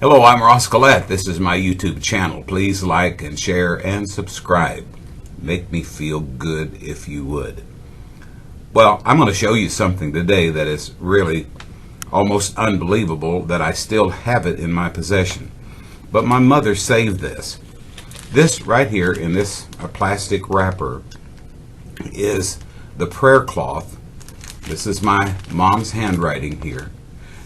Hello, I'm Ross Collette. This is my YouTube channel. Please like and share and subscribe. Make me feel good if you would. Well, I'm going to show you something today that is really almost unbelievable that I still have it in my possession. But my mother saved this. This right here in this plastic wrapper is the prayer cloth. This is my mom's handwriting here.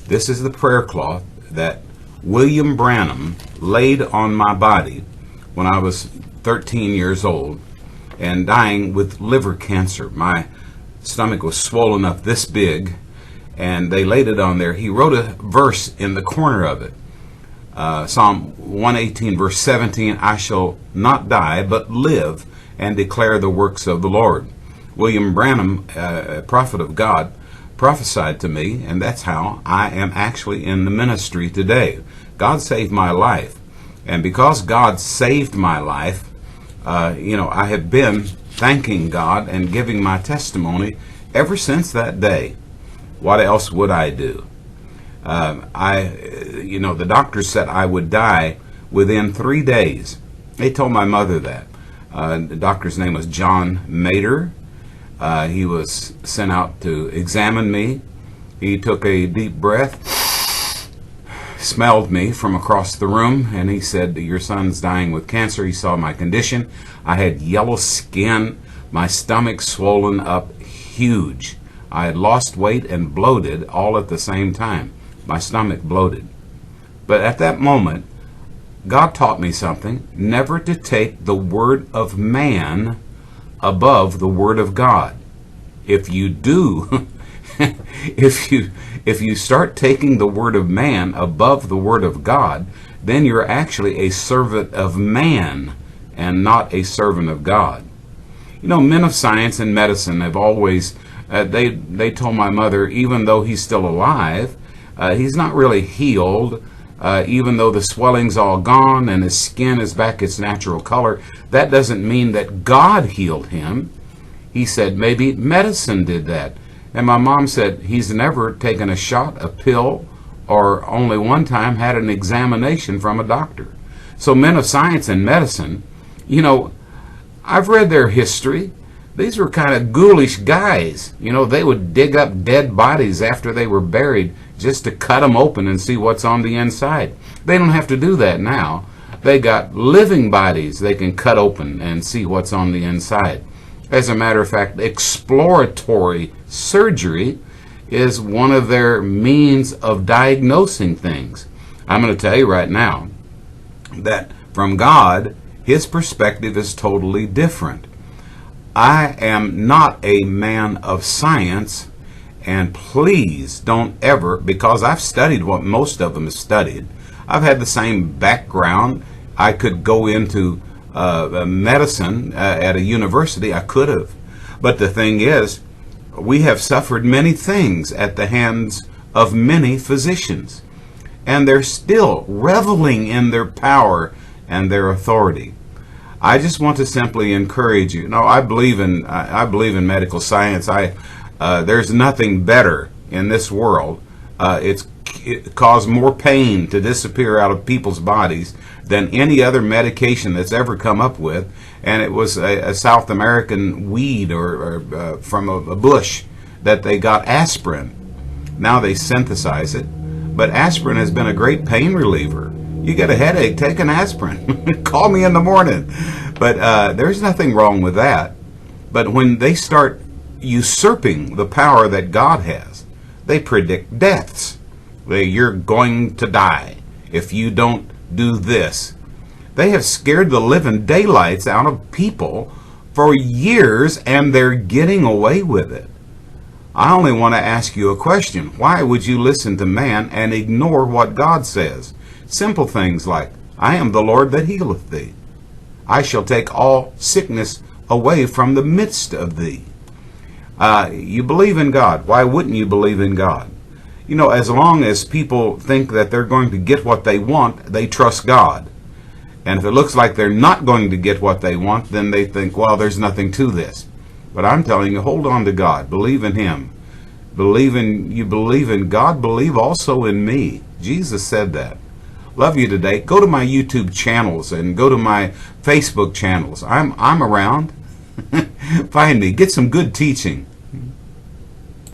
This is the prayer cloth that William Branham laid on my body when I was 13 years old and dying with liver cancer. My stomach was swollen up this big, and they laid it on there. He wrote a verse in the corner of it. Psalm 118 verse 17, I shall not die but live and declare the works of the Lord. William Branham, a prophet of God, prophesied to me, and that's how I am actually in the ministry today. God saved my life, and because God saved my life, I have been thanking God and giving my testimony ever since that day. What else would I do? The doctors said I would die within 3 days. They told my mother that. The doctor's name was John Mater. He was sent out to examine me. He took a deep breath, smelled me from across the room, and he said, your son's dying with cancer. He saw my condition. I had yellow skin, my stomach swollen up huge. I had lost weight and bloated all at the same time. My stomach bloated. But at that moment, God taught me something, never to take the word of man above the word of God. If you do, if you start taking the word of man above the word of God, then you're actually a servant of man and not a servant of God. You know, men of science and medicine have always, they told my mother, even though he's still alive, he's not really healed. Even though the swelling's all gone and his skin is back its natural color, that doesn't mean that God healed him. He said maybe medicine did that. And my mom said he's never taken a shot, a pill, or only one time had an examination from a doctor. So men of science and medicine, I've read their history. These were kind of ghoulish guys. They would dig up dead bodies after they were buried just to cut them open and see what's on the inside. They don't have to do that now. They got living bodies they can cut open and see what's on the inside. As a matter of fact, exploratory surgery is one of their means of diagnosing things. I'm going to tell you right now that from God, his perspective is totally different. I am not a man of science, and please don't ever, because I've studied what most of them have studied. I've had the same background. I could go into medicine at a university. I could have. But the thing is, we have suffered many things at the hands of many physicians, and they're still reveling in their power and their authority. I just want to simply encourage you. No, I believe in medical science. There's nothing better in this world. It caused more pain to disappear out of people's bodies than any other medication that's ever come up with. And it was a South American weed or from a bush that they got aspirin. Now they synthesize it. But aspirin has been a great pain reliever. You get a headache, take an aspirin. Call me in the morning. But there's nothing wrong with that. But when they start usurping the power that God has, they predict deaths. You're going to die if you don't do this. They have scared the living daylights out of people for years, and they're getting away with it. I only want to ask you a question. Why would you listen to man and ignore what God says? Simple things like, I am the Lord that healeth thee. I shall take all sickness away from the midst of thee. You believe in God. Why wouldn't you believe in God? As long as people think that they're going to get what they want, they trust God. And if it looks like they're not going to get what they want, then they think, well, there's nothing to this. But I'm telling you, hold on to God. Believe in him. You believe in God, believe also in me. Jesus said that. Love you today. Go to my YouTube channels and go to my Facebook channels. I'm around. Find me. Get some good teaching.